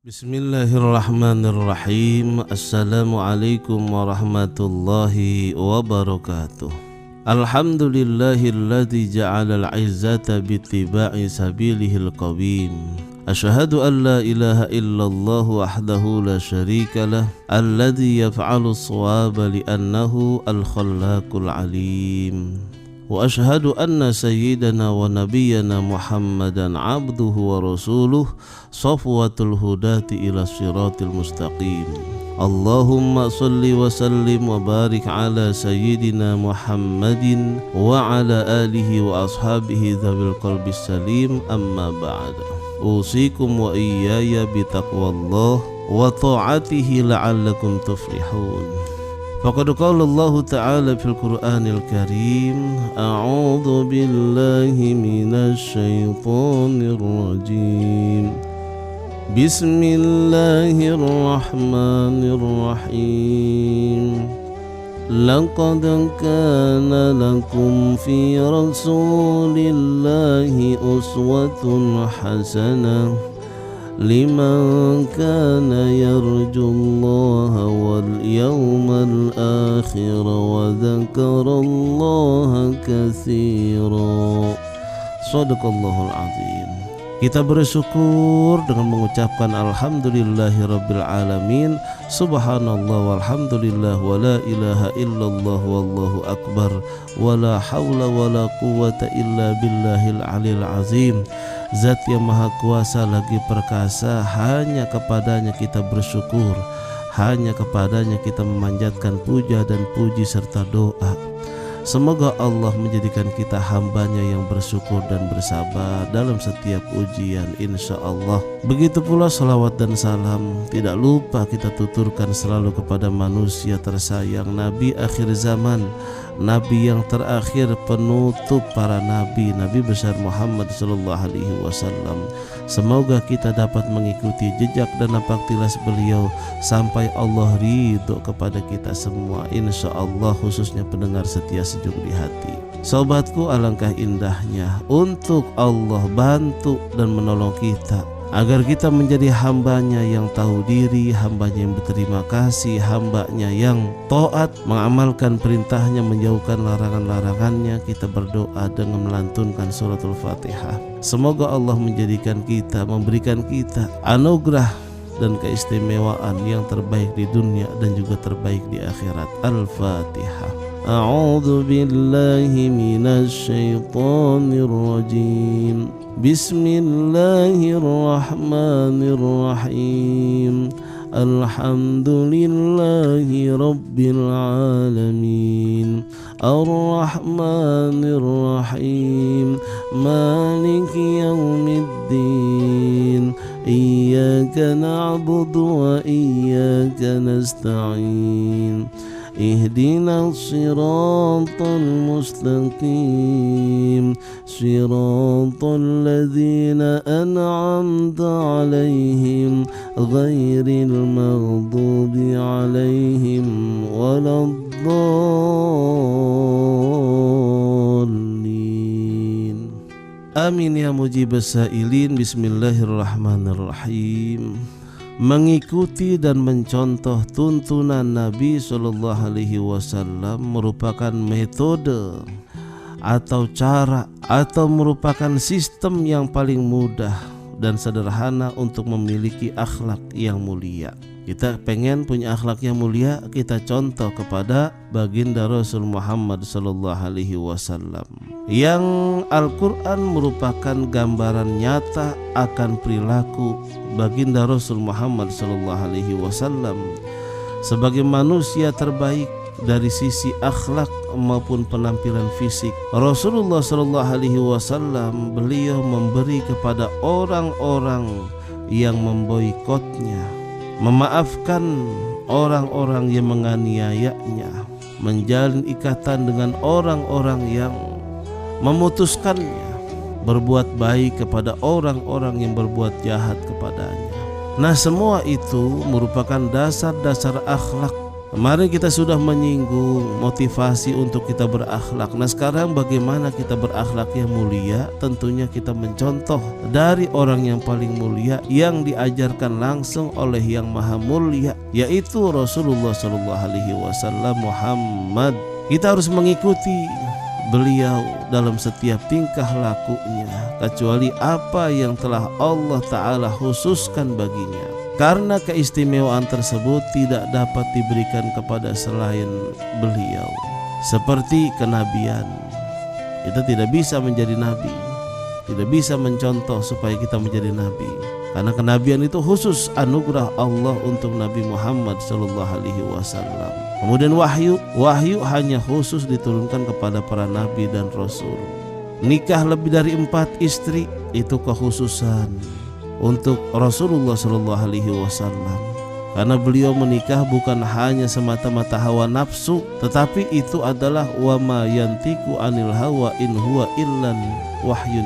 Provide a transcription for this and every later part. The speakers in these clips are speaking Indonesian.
Bismillahirrahmanirrahim. Assalamualaikum warahmatullahi wabarakatuh. Alhamdulillahilladzi ja'alal izzata bittiba'i sabilihil qawim. Asyhadu an la ilaha illallah wahdahu la syarikalah alladzi yaf'alu shawaba li'annahu al-khallaqul alim. Wa ashhadu anna sayyidana wa nabiyyana Muhammadan abduhu wa rasuluh safwatul hudati ila siratil mustaqim. Allahumma salli wa sallim wa barik ala sayyidina Muhammadin wa ala alihi wa ashabihi dzawil qalbis salim, amma ba'd. Usikum wa iyaya bitaqwallah wa ta'atihi la'allakum tuflihun. Faqad qala Allah Ta'ala fil Qur'anil Karim, a'udzu billahi minasy syaithanir rajim. Bismillahirrahmanirrahim. Laqad kana lakum fi rasulillahi uswatun hasanah liman kana yarjullaha wal yawmal akhir wa dzakarallaha katsira. Shadaqallahul azim. Kita bersyukur dengan mengucapkan alhamdulillahirabbil alamin, subhanallah walhamdulillah wala ilaha illallah wallahu akbar wala haula wala quwata illa billahil alil azim. Zat yang maha kuasa lagi perkasa, hanya kepadanya kita bersyukur, hanya kepadanya kita memanjatkan puja dan puji serta doa. Semoga Allah menjadikan kita hambanya yang bersyukur dan bersabar dalam setiap ujian, insya Allah. Begitu pula salawat dan salam tidak lupa kita tuturkan selalu kepada manusia tersayang, Nabi akhir zaman, Nabi yang terakhir, penutup para nabi, Nabi besar Muhammad sallallahu alaihi wasallam. Semoga kita dapat mengikuti jejak dan napaktilas beliau sampai Allah ridho kepada kita semua, insya Allah, khususnya pendengar setia sejuk di hati. Sobatku, alangkah indahnya untuk Allah bantu dan menolong kita agar kita menjadi hambanya yang tahu diri, hambanya yang berterima kasih, hambanya yang taat, mengamalkan perintahnya, menjauhkan larangan-larangannya. Kita berdoa dengan melantunkan suratul Fatihah. Semoga Allah menjadikan kita, memberikan kita anugerah dan keistimewaan yang terbaik di dunia dan juga terbaik di akhirat. Al-Fatihah. A'udzu billahi minasy syaithanir rajim. Bismillahirrahmanirrahim. Alhamdulillahi rabbil alamin. Ar-Rahmanir Rahim. Maliki yaumiddin. Iyyaka na'budu wa iyyaka nasta'in. Ihdinas siratal mustaqim, siratal ladzina an'amta 'alaihim ghairil maghdubi 'alaihim waladdallin. Amin ya mujibas sa'ilin. Bismillahirrahmanirrahim. Mengikuti dan mencontoh tuntunan Nabi Shallallahu Alaihi Wasallam merupakan metode atau cara atau merupakan sistem yang paling mudah dan sederhana untuk memiliki akhlak yang mulia. Kita pengen punya akhlak yang mulia, kita contoh kepada baginda Rasul Muhammad Sallallahu Alaihi Wasallam, yang Al-Quran merupakan gambaran nyata akan perilaku baginda Rasul Muhammad Sallallahu Alaihi Wasallam sebagai manusia terbaik dari sisi akhlak maupun penampilan fisik. Rasulullah Sallallahu Alaihi Wasallam, beliau memberi kepada orang-orang yang memboikotnya, memaafkan orang-orang yang menganiayanya, menjalin ikatan dengan orang-orang yang memutuskannya, berbuat baik kepada orang-orang yang berbuat jahat kepadanya. Nah, semua itu merupakan dasar-dasar akhlak Kemarin kita sudah menyinggung motivasi untuk kita berakhlak. Nah sekarang bagaimana kita berakhlak yang mulia? Tentunya kita mencontoh dari orang yang paling mulia yang diajarkan langsung oleh yang maha mulia, yaitu Rasulullah SAW Muhammad. Kita harus mengikuti beliau dalam setiap tingkah lakunya, kecuali apa yang telah Allah Ta'ala khususkan baginya. Karena keistimewaan tersebut tidak dapat diberikan kepada selain beliau. Seperti kenabian, kita tidak bisa menjadi nabi, tidak bisa mencontoh supaya kita menjadi nabi, karena kenabian itu khusus anugerah Allah untuk Nabi Muhammad SAW. Kemudian wahyu hanya khusus diturunkan kepada para nabi dan rasul. Nikah lebih dari 4 istri itu kekhususan untuk Rasulullah SAW, karena beliau menikah bukan hanya semata-mata hawa nafsu, tetapi itu adalah wa ma yantiqu anil hawa in huwa illa wahyun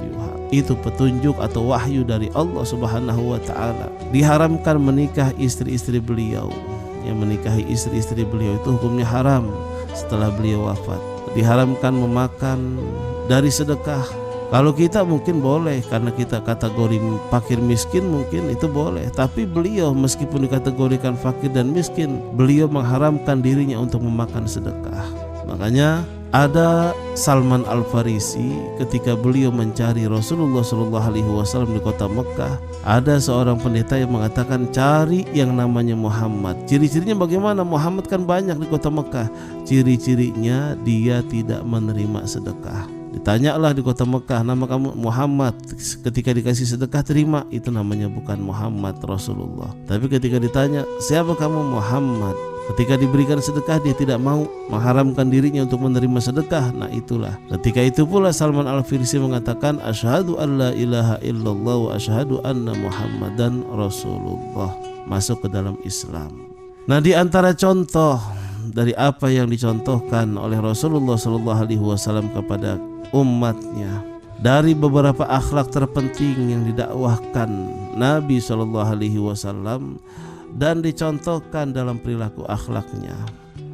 yuha. Itu petunjuk atau wahyu dari Allah Subhanahu wa Ta'ala. Diharamkan menikah istri-istri beliau. Yang menikahi istri-istri beliau itu hukumnya haram setelah beliau wafat. Diharamkan memakan dari sedekah. Kalau kita mungkin boleh, karena kita kategori fakir miskin mungkin itu boleh. Tapi beliau meskipun dikategorikan fakir dan miskin, beliau mengharamkan dirinya untuk memakan sedekah. Makanya ada Salman Al-Farisi ketika beliau mencari Rasulullah SAW di kota Mekah, ada seorang pendeta yang mengatakan cari yang namanya Muhammad. Ciri-cirinya bagaimana? Muhammad kan banyak di kota Mekah. Ciri-cirinya dia tidak menerima sedekah. Ditanyalah di kota Mekah, nama kamu Muhammad. Ketika dikasih sedekah terima, itu namanya bukan Muhammad Rasulullah. Tapi ketika ditanya siapa kamu? Muhammad. Ketika diberikan sedekah dia tidak mau, mengharamkan dirinya untuk menerima sedekah. Nah itulah, ketika itu pula Salman Al-Farisi mengatakan asyhadu an la ilaha illallah wa asyhadu anna Muhammadan Rasulullah, masuk ke dalam Islam. Nah di antara contoh dari apa yang dicontohkan oleh Rasulullah SAW kepada umatnya, dari beberapa akhlak terpenting yang didakwahkan Nabi SAW dan dicontohkan dalam perilaku akhlaknya.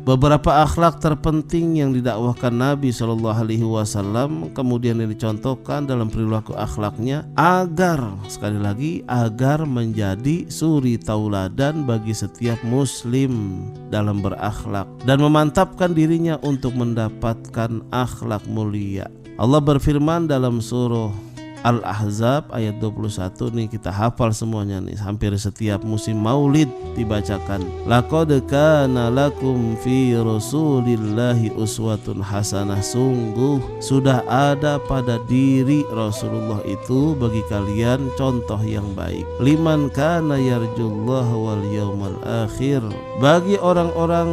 Beberapa akhlak terpenting yang didakwahkan Nabi SAW kemudian yang dicontohkan dalam perilaku akhlaknya, agar sekali lagi agar menjadi suri tauladan bagi setiap muslim dalam berakhlak dan memantapkan dirinya untuk mendapatkan akhlak mulia. Allah berfirman dalam surah Al-Ahzab ayat 21 nih, kita hafal semuanya nih, hampir setiap musim maulid dibacakan. Laqad kana lakum fi rasulillahi uswatun hasanah, sungguh sudah ada pada diri Rasulullah itu bagi kalian contoh yang baik. Liman kana yarjullaha wal yawmal akhir, bagi orang-orang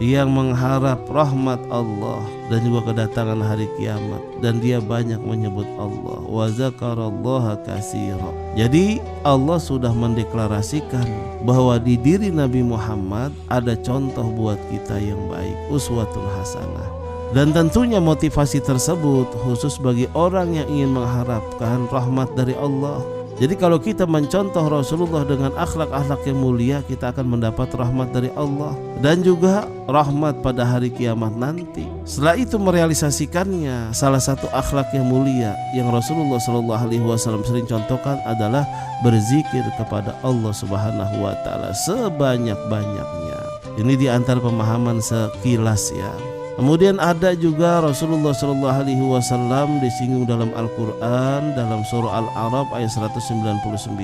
yang mengharap rahmat Allah dan juga kedatangan hari kiamat, dan dia banyak menyebut Allah. Wa zakarallaha katsira. Jadi Allah sudah mendeklarasikan bahwa di diri Nabi Muhammad ada contoh buat kita yang baik, uswatun hasanah. Dan tentunya motivasi tersebut khusus bagi orang yang ingin mengharapkan rahmat dari Allah. Jadi kalau kita mencontoh Rasulullah dengan akhlak-akhlak yang mulia, kita akan mendapat rahmat dari Allah dan juga rahmat pada hari kiamat nanti. Setelah itu merealisasikannya, salah satu akhlak yang mulia yang Rasulullah SAW sering contohkan adalah berzikir kepada Allah Subhanahu wa Ta'ala sebanyak-banyaknya. Ini di antara pemahaman sekilas ya. Kemudian ada juga Rasulullah SAW disinggung dalam Al-Quran dalam surah Al-A'raf ayat 199.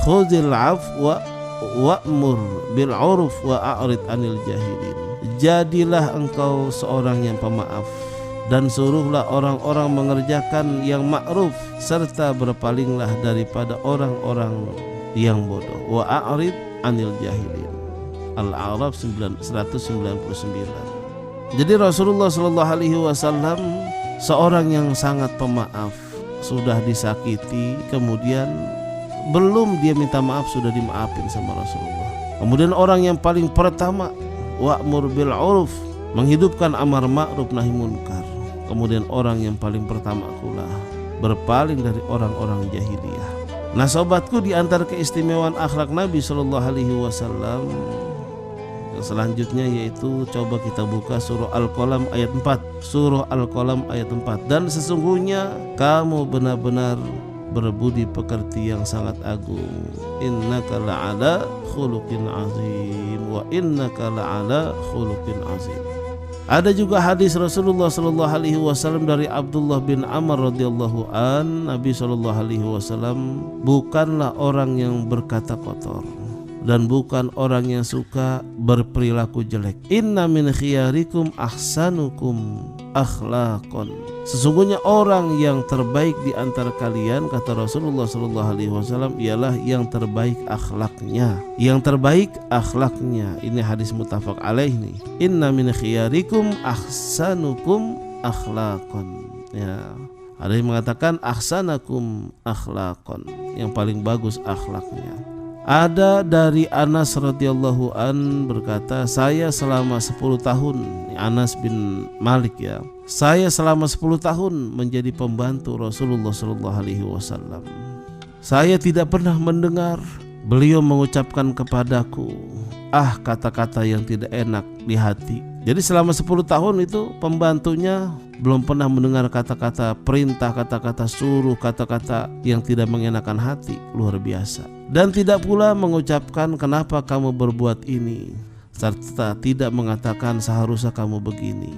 Khudhil afwa wa'mur bil 'urf wa a'rid 'anil jahilin. Jadilah engkau seorang yang pemaaf dan suruhlah orang-orang mengerjakan yang ma'ruf, serta berpalinglah daripada orang-orang yang bodoh. Wa a'rid 'anil jahilin. Al-A'raf 199. Jadi Rasulullah SAW seorang yang sangat pemaaf, sudah disakiti, kemudian belum dia minta maaf sudah dimaafin sama Rasulullah. Kemudian orang yang paling pertama, wa'mur bil 'urf, menghidupkan amar ma'ruf nahi munkar. Kemudian orang yang paling pertama pula berpaling dari orang-orang jahiliyah. Nah sobatku, di antara keistimewaan akhlak Nabi Shallallahu Alaihi Wasallam yang selanjutnya yaitu coba kita buka surah Al-Qalam ayat 4. Surah Al-Qalam ayat 4. Dan sesungguhnya kamu benar-benar berbudi pekerti yang sangat agung. Innaka la'ala khuluqin azim wa innaka la'ala khuluqin azim. Ada juga hadis Rasulullah sallallahu alaihi wasallam dari Abdullah bin Amr radhiyallahu an, Nabi sallallahu alaihi wasallam bukanlah orang yang berkata kotor dan bukan orang yang suka berperilaku jelek. Inna min khiyarikum ahsanukum akhlaqan. Sesungguhnya orang yang terbaik di antara kalian, kata Rasulullah sallallahu alaihi wasallam, ialah yang terbaik akhlaknya. Yang terbaik akhlaknya. Ini hadis muttafaq alaih nih. Inna min khiyarikum ahsanukum akhlaqan. Ya. Ada yang mengatakan ahsanakum akhlaqan, yang paling bagus akhlaknya. Ada dari Anas radhiyallahu an berkata, saya selama 10 tahun, Anas bin Malik ya, saya selama 10 tahun menjadi pembantu Rasulullah sallallahu alaihi wasallam. Saya tidak pernah mendengar beliau mengucapkan kepadaku kata-kata yang tidak enak di hati. Jadi selama 10 tahun itu pembantunya belum pernah mendengar kata-kata perintah, kata-kata suruh, kata-kata yang tidak mengenakan hati. Luar biasa. Dan tidak pula mengucapkan kenapa kamu berbuat ini, serta tidak mengatakan seharusnya kamu begini.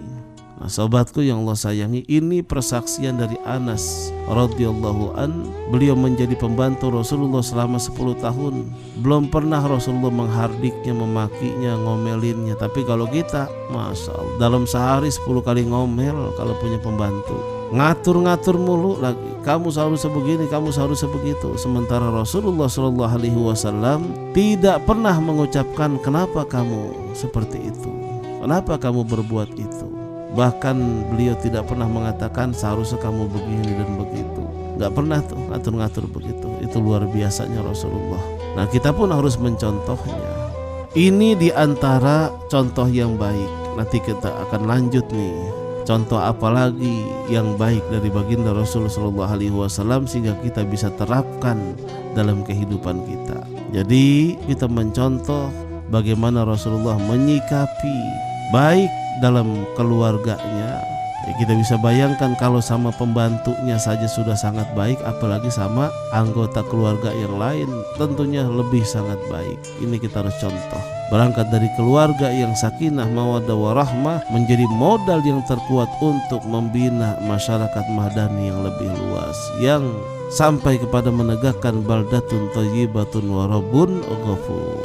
Nah sobatku yang Allah sayangi, ini persaksian dari Anas radhiyallahu an. Beliau menjadi pembantu Rasulullah selama 10 tahun. Belum pernah Rasulullah menghardiknya, memakinya, ngomelinnya. Tapi kalau kita, Masya Allah, dalam sehari 10 kali ngomel kalau punya pembantu. Ngatur-ngatur mulu lagi, kamu seharusnya begini, kamu seharusnya begitu. Sementara Rasulullah sallallahu alaihi wasallam tidak pernah mengucapkan kenapa kamu seperti itu, kenapa kamu berbuat itu. Bahkan beliau tidak pernah mengatakan seharusnya kamu begini dan begitu. Gak pernah tuh ngatur-ngatur begitu. Itu luar biasanya Rasulullah. Nah kita pun harus mencontohnya. Ini diantara contoh yang baik. Nanti kita akan lanjut nih, contoh apa lagi yang baik dari baginda Rasulullah SAW sehingga kita bisa terapkan dalam kehidupan kita. Jadi kita mencontoh bagaimana Rasulullah menyikapi baik dalam keluarganya. Ya, kita bisa bayangkan kalau sama pembantunya saja sudah sangat baik, apalagi sama anggota keluarga yang lain tentunya lebih sangat baik. Ini kita harus contoh. Berangkat dari keluarga yang sakinah, mawaddah warahmah menjadi modal yang terkuat untuk membina masyarakat madani yang lebih luas, yang sampai kepada menegakkan baldatun thayyibatun wa rabbun ghafur.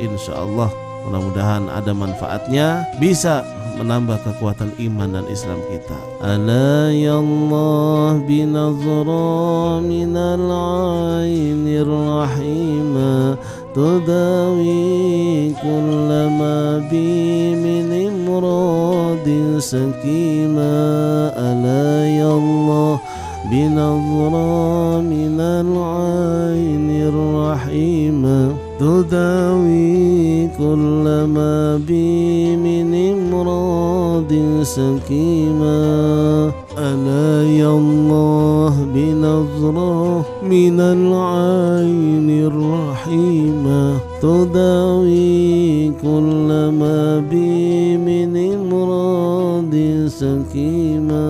Insyaallah mudah-mudahan ada manfaatnya, bisa menambah kekuatan iman dan Islam kita. Ala yallah binazra minal ainir rahimah tudawi kullama bi min imradin sakima. Ala yallah binazra minal ainir rahimah tudawi kullama bi min imradin sakima. Ala yallah binazra minal ainir rahimah tudawi kullama bi min imradin sakima.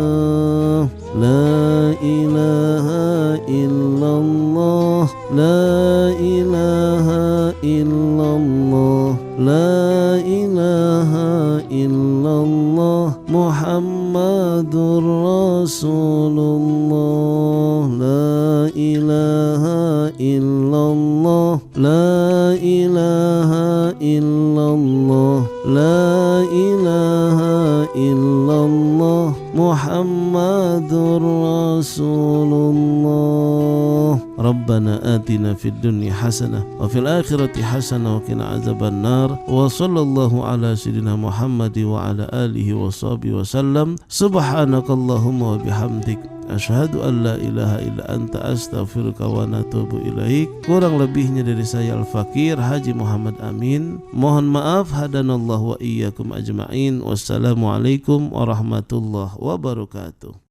La ilaha illallah, la ilaha illallah, la ilaha illallah, Muhammadur Rasulullah. La ilaha illallah, la ilaha illallah, la ilaha illallah, Muhammadur Rasulullah. Rabbana atina fid dunya hasanah wa fil akhirati hasanah wa qina azaban nar. Wa sallallahu ala sayyidina Muhammad wa ala alihi wa sahbihi wa sallam. Subhanakallahumma wa bihamdik, asyhadu an la ilaha illa anta, astaghfiruka wa atubu ilaik. Kurang lebihnya dari saya Al-Fakir Haji Muhammad Amin. Mohon maaf, hadanallahu wa iyyakum ajma'in. Wassalamualaikum warahmatullahi wabarakatuh.